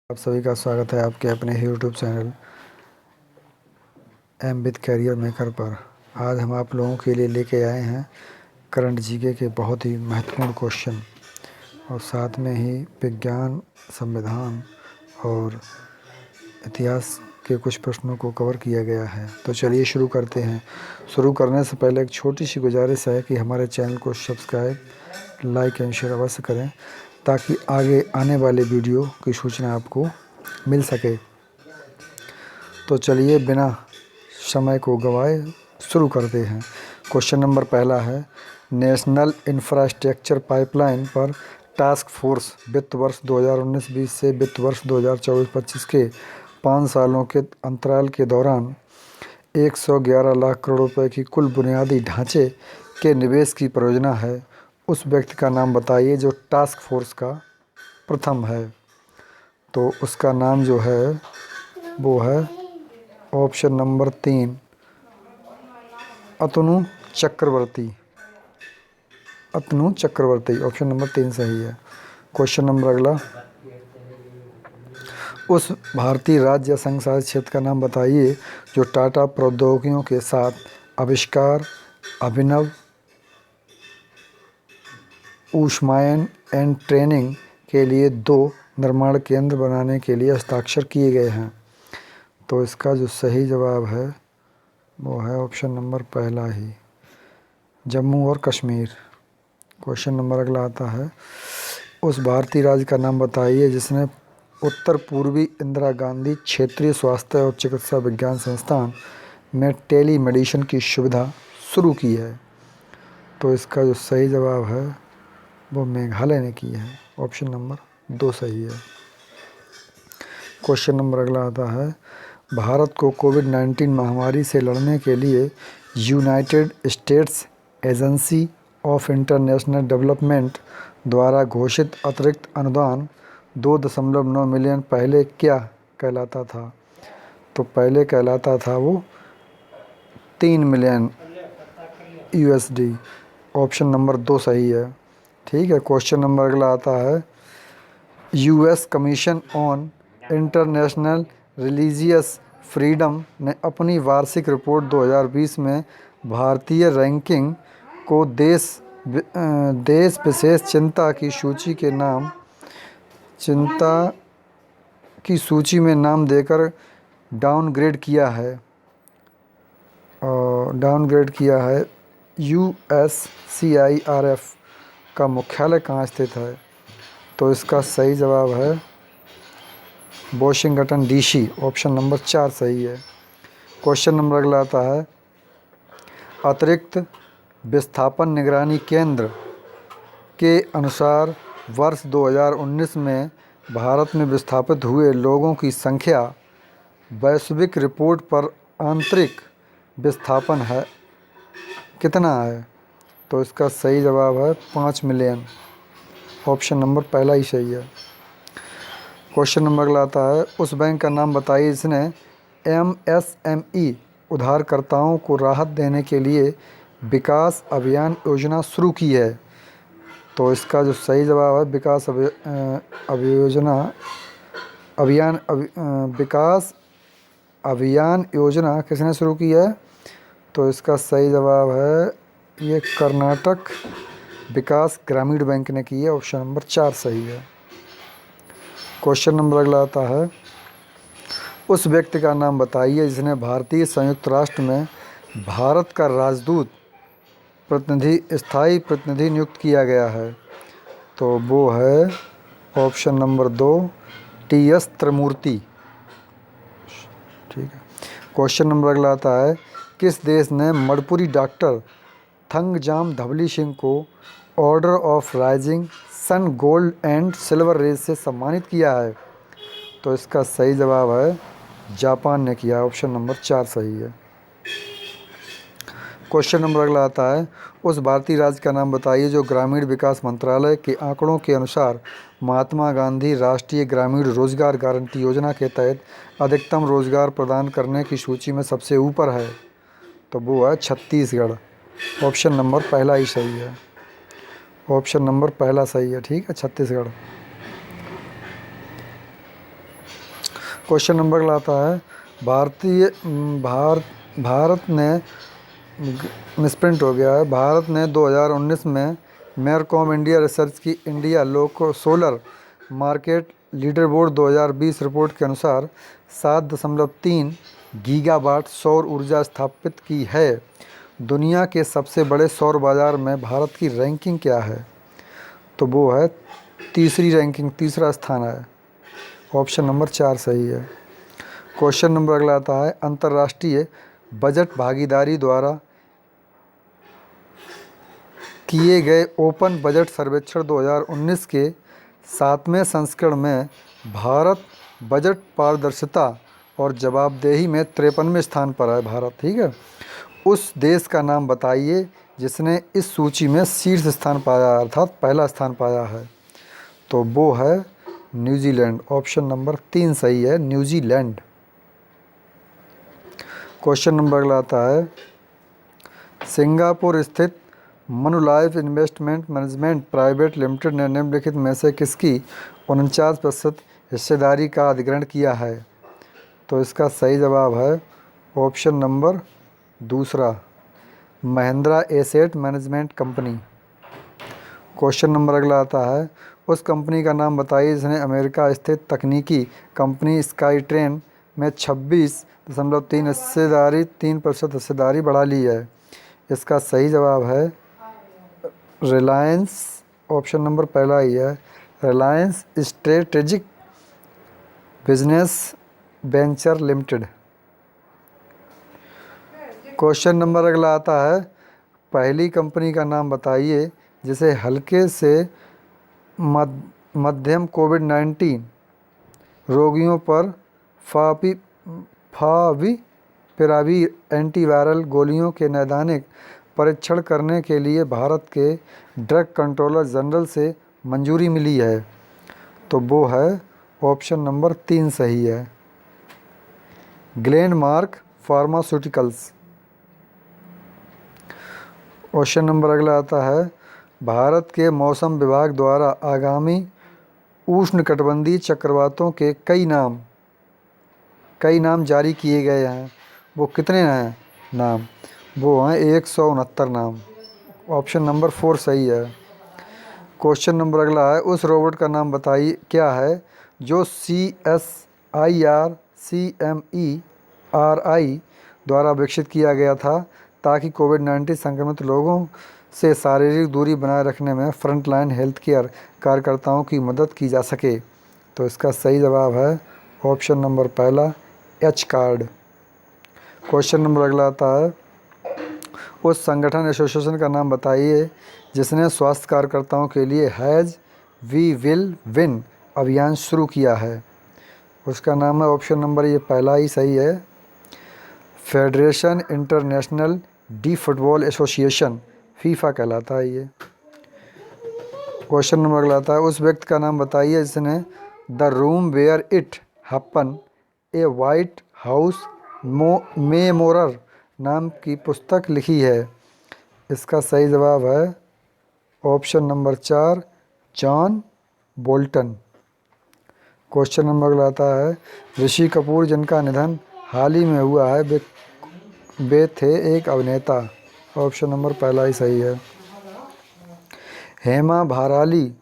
आप सभी का स्वागत है आपके अपने YouTube channel M with career maker पर। आज हम आप लोगों के लिए लेके आए हैं करंट जीके के बहुत ही महत्वपूर्ण क्वेश्चन और साथ में ही विज्ञान, संविधान और इतिहास के कुछ प्रश्नों को कवर किया गया है। तो चलिए शुरू करते हैं। शुरू करने से पहले एक छोटी सी गुजारिश है कि हमारे चैनल को सब्सक्राइब, लाइक एंड शेयर अवश्य करें ताकि आगे आने वाले वीडियो की सूचना आपको मिल सके। तो चलिए बिना समय को गंवाए शुरू करते हैं। क्वेश्चन नंबर पहला है, नेशनल इंफ्रास्ट्रक्चर पाइपलाइन पर टास्क फोर्स वित्त वर्ष 2019-20 से वित्त वर्ष 2024-25 के 5 सालों के अंतराल के दौरान 111 लाख करोड़ रुपए की कुल बुनियादी ढांचे के निवेश की परियोजना है। उस व्यक्ति का नाम बताइए जो टास्क फोर्स का प्रथम है। तो उसका नाम जो है वो है ऑप्शन नंबर 3, अतनु चक्रवर्ती। ऑप्शन नंबर 3 सही है। क्वेश्चन नंबर अगला, उस भारतीय राज्य या संघ शासित क्षेत्र का नाम बताइए जो टाटा प्रौद्योगिकियों के साथ आविष्कार, अभिनव, ऊष्मायन एंड ट्रेनिंग के लिए 2 निर्माण केंद्र बनाने के लिए हस्ताक्षर किए गए हैं। तो इसका जो सही जवाब है वो है ऑप्शन नंबर पहला ही, जम्मू और कश्मीर। क्वेश्चन नंबर अगला आता है, उस भारतीय राज्य का नाम बताइए जिसने उत्तर पूर्वी इंदिरा गांधी क्षेत्रीय स्वास्थ्य और चिकित्सा विज्ञान संस्थान में टेली मेडिसिन की सुविधा शुरू की है। तो इसका जो सही जवाब है वो मेघालय ने की है। ऑप्शन नंबर 2 सही है। क्वेश्चन नंबर अगला आता है, भारत को कोविड-19 महामारी से लड़ने के लिए United states agency of international development द्वारा घोषित अतिरिक्त अनुदान 2.9 मिलियन पहले क्या कहलाता था? तो पहले कहलाता था वो 3 मिलियन यूएसडी। ऑप्शन नंबर 2 सही है। ठीक है। क्वेश्चन नंबर अगला आता है, US commission on international religious freedom ने अपनी वार्षिक रिपोर्ट 2020 में भारतीय रैंकिंग को देश विशेष चिंता की सूची में नाम देकर डाउनग्रेड किया है। USCIRF का मुख्यालय कहाँ स्थित है? तो इसका सही जवाब है वॉशिंगटन DC। ऑप्शन नंबर 4 सही है। क्वेश्चन नंबर अगला आता है, अतिरिक्त विस्थापन निगरानी केंद्र के अनुसार वर्ष 2019 में भारत में विस्थापित हुए लोगों की संख्या वैश्विक रिपोर्ट पर आंतरिक विस्थापन है कितना है? तो इसका सही जवाब है 5 मिलियन। ऑप्शन नंबर पहला ही सही है। क्वेश्चन नंबर अगला आता है, उस बैंक का नाम बताइए जिसने MSME उधारकर्ताओं को राहत देने के लिए विकास अभियान योजना शुरू की है। तो इसका जो सही जवाब है विकास अभियान योजना किसने शुरू की है? तो इसका सही जवाब है ये कर्नाटक विकास ग्रामीण बैंक ने की है। ऑप्शन नंबर 4 सही है। क्वेश्चन नंबर अगला आता है, उस व्यक्ति का नाम बताइए जिसने भारतीय संयुक्त राष्ट्र में भारत का राजदूत स्थायी प्रतिनिधि नियुक्त किया गया है। तो वो है ऑप्शन नंबर 2, TS त्रिमूर्ति। ठीक है। क्वेश्चन नंबर अगला आता है, किस देश ने मणिपुरी डॉक्टर थंगजाम धवली सिंह को order of rising sun gold and silver rays से सम्मानित किया है? तो इसका सही जवाब है जापान ने किया। ऑप्शन नंबर 4 सही है। क्वेश्चन नंबर अगला आता है, उस भारतीय राज्य का नाम बताइए जो ग्रामीण विकास मंत्रालय के आंकड़ों के अनुसार महात्मा गांधी राष्ट्रीय ग्रामीण रोजगार गारंटी योजना के तहत अधिकतम रोजगार प्रदान करने की सूची में सबसे ऊपर है। तो वो है छत्तीसगढ़। ऑप्शन नंबर पहला ही सही है। ऑप्शन नंबर पहला सही है। ठीक है, छत्तीसगढ़। क्वेश्चन नंबर अगला आता है भारत ने मिसप्रिंट हो गया है। भारत ने 2019 में मैरकॉम इंडिया रिसर्च की इंडिया लोको सोलर मार्केट लीडरबोर्ड 2020 रिपोर्ट के अनुसार 7.3 गीगावाट सौर ऊर्जा स्थापित की है। दुनिया के सबसे बड़े सौर बाजार में भारत की रैंकिंग क्या है? तो वो है तीसरी रैंकिंग, तीसरा स्थान है। ऑप्शन नंबर 4 सही है। क्वेश्चन नंबर अगला आता है अंतर्राष्ट्रीय बजट भागीदारी द्वारा किए गए ओपन बजट सर्वेक्षण 2019 के 7वें संस्करण में भारत बजट पारदर्शिता और जवाबदेही में 53वें स्थान पर है भारत, ठीक है। उस देश का नाम बताइए जिसने इस सूची में शीर्ष स्थान पाया अर्थात पहला स्थान पाया है। तो वो है न्यूजीलैंड। ऑप्शन नंबर 3 सही है, न्यूजीलैंड। क्वेश्चन नंबर अगला आता है सिंगापुर स्थित Manulife investment management private limited ने निम्नलिखित में से किसकी 49% हिस्सेदारी का अधिग्रहण किया है? तो इसका सही जवाब है ऑप्शन नंबर दूसरा, Mahindra asset management company. Question number अगला आता है उस कंपनी का नाम बताइए जिसने अमेरिका स्थित तकनीकी कंपनी स्काई ट्रेन में 26.3% हिस्सेदारी बढ़ा ली है। इसका सही जवाब है रिलायंस। ऑप्शन नंबर पहला ही है, Reliance strategic business venture limited. Question number अगला आता है पहली कंपनी का नाम बताइए जिसे हल्के से मध्यम कोविड-19 रोगियों पर फाविपिराविर एंटीवायरल गोलियों के नैदानिक परीक्षण करने के लिए भारत के ड्रग कंट्रोलर जनरल से मंजूरी मिली है। तो वो है ऑप्शन नंबर 3 सही है, ग्लेनमार्क फार्मास्यूटिकल्स। क्वेश्चन नंबर अगला आता है भारत के मौसम विभाग द्वारा आगामी उष्णकटिबंधीय चक्रवातों के कई नाम जारी किए गए हैं। वो कितने हैं नाम? वो हैं 169 नाम। ऑप्शन नंबर 4 सही है। क्वेश्चन नंबर अगला है उस रोबोट का नाम बताइए क्या है जो CSIR-CME-RI द्वारा विकसित किया गया था ताकि कोविड-19 संक्रमित लोगों से शारीरिक दूरी बनाए रखने में फ्रंटलाइन हेल्थ केयर कार्यकर्ताओं की मदद की जा सके। तो इसका सही जवाब है ऑप्शन नंबर पहला, एच कार्ड। क्वेश्चन नंबर अगला आता है उस संगठन एसोसिएशन का नाम बताइए जिसने स्वास्थ्य कार्यकर्ताओं के लिए हैज वी विल विन अभियान शुरू किया है। उसका नाम है ऑप्शन नंबर ये पहला ही सही है, federation international D football association, FIFA कहलाता है ये। क्वेश्चन नंबर अगला आता है उस व्यक्ति का नाम बताइए जिसने the room where it happen a White House memoir नाम की पुस्तक लिखी है। इसका सही जवाब है option number 4, John Bolton. Question number अगला आता है ऋषि कपूर जिनका निधन हाल ही में हुआ है वे थे एक अभिनेता। ऑप्शन नंबर पहला ही सही है। हेमा भाराली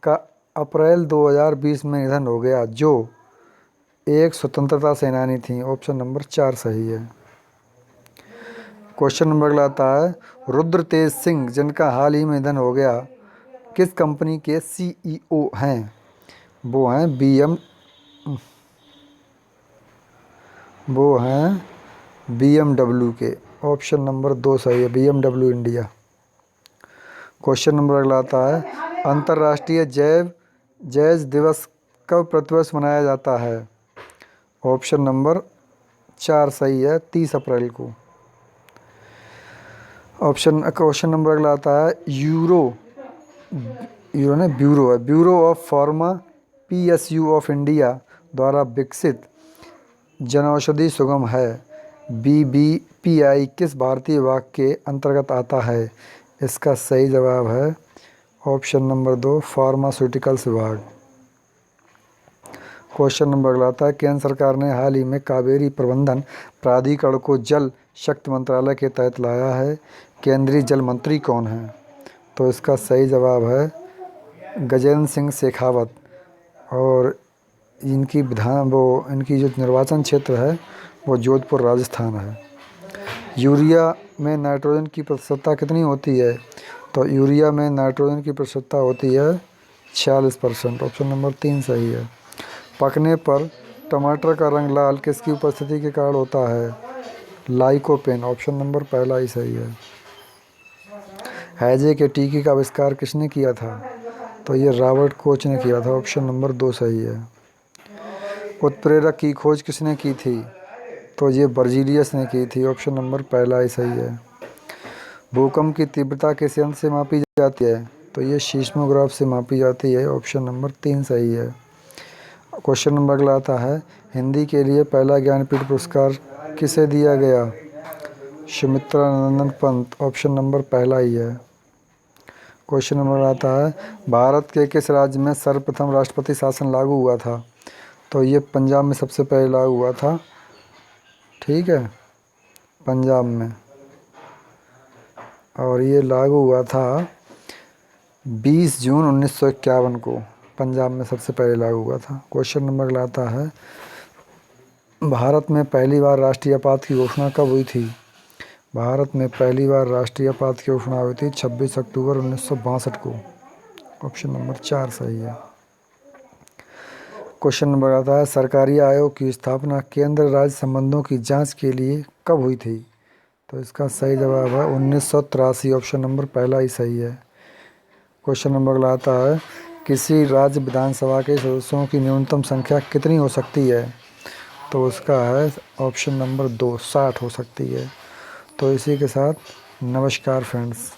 का अप्रैल 2020 में निधन हो गया जो एक स्वतंत्रता सेनानी थी। ऑप्शन नंबर 4 सही है। क्वेश्चन नंबर अगला आता है रुद्र तेज सिंह जिनका हाल ही में निधन हो गया किस कंपनी के CEO हैं? वो हैं BMW के। ऑप्शन नंबर 2 सही है, BMW इंडिया। क्वेश्चन नंबर अगला आता है अंतर्राष्ट्रीय जैज दिवस कब प्रतिवर्ष मनाया जाता है? ऑप्शन नंबर 4 सही है, 30 अप्रैल को। क्वेश्चन नंबर अगला आता है bureau of pharma PSU of India द्वारा विकसित जनौषधि सुगम है BBPI किस भारतीय विभाग के अंतर्गत आता है? इसका सही जवाब है ऑप्शन नंबर 2, फार्मास्यूटिकल्स विभाग। क्वेश्चन नंबर अगला आता है, केंद्र सरकार ने हाल ही में कावेरी प्रबंधन प्राधिकरण को जल शक्ति मंत्रालय के तहत लाया है। केंद्रीय जल मंत्री कौन है? तो इसका सही जवाब है गजेंद्र सिंह शेखावत। और इनकी जो निर्वाचन क्षेत्र है वो जोधपुर राजस्थान है। यूरिया में नाइट्रोजन की प्रतिशतता कितनी होती है? तो यूरिया में नाइट्रोजन की प्रतिशतता होती है 46%। ऑप्शन नंबर 3 सही है। पकने पर टमाटर का रंग लाल किसकी उपस्थिति के कारण होता है? लाइकोपेन। ऑप्शन नंबर पहला ही सही है। हैजे के टीके का आविष्कार किसने किया था? तो ये रॉबर्ट कोच ने किया था। ऑप्शन नंबर 2 सही है। उत्प्रेरक की खोज किसने की थी? तो ये बर्जीलियस ने की थी। ऑप्शन नंबर पहला ही सही है। भूकंप की तीव्रता किस यंत्र से मापी जाती है? तो ये सीस्मोग्राफ से मापी जाती है। ऑप्शन नंबर 3 सही है। क्वेश्चन नंबर अगला आता है, हिंदी के लिए पहला ज्ञानपीठ पुरस्कार किसे दिया गया? सुमित्रा नंदन पंत। ऑप्शन नंबर पहला ही है। क्वेश्चन नंबर आता है, भारत के किस राज्य में सर्वप्रथम राष्ट्रपति शासन लागू हुआ था? तो ये पंजाब में सबसे पहले लागू हुआ था। ठीक है, पंजाब में। और ये लागू हुआ था 20 जून 1951 को। पंजाब में सबसे पहले लागू हुआ था। क्वेश्चन नंबर अगला आता है, भारत में पहली बार राष्ट्रीय आपात की घोषणा कब हुई थी? भारत में पहली बार राष्ट्रीय आपात की घोषणा हुई थी 26 अक्टूबर 1962 को। ऑप्शन नंबर 4 सही है। क्वेश्चन नंबर आता है, सरकारी आयोग की स्थापना केंद्र राज्य संबंधों की जांच के लिए कब हुई थी? तो इसका सही जवाब है 1983। ऑप्शन नंबर पहला ही सही है। क्वेश्चन नंबर अगला आता है, किसी राज्य विधानसभा के सदस्यों की न्यूनतम संख्या कितनी हो सकती है? तो उसका है ऑप्शन नंबर 2 60 हो सकती है। तो इसी के साथ नमस्कार फ्रेंड्स।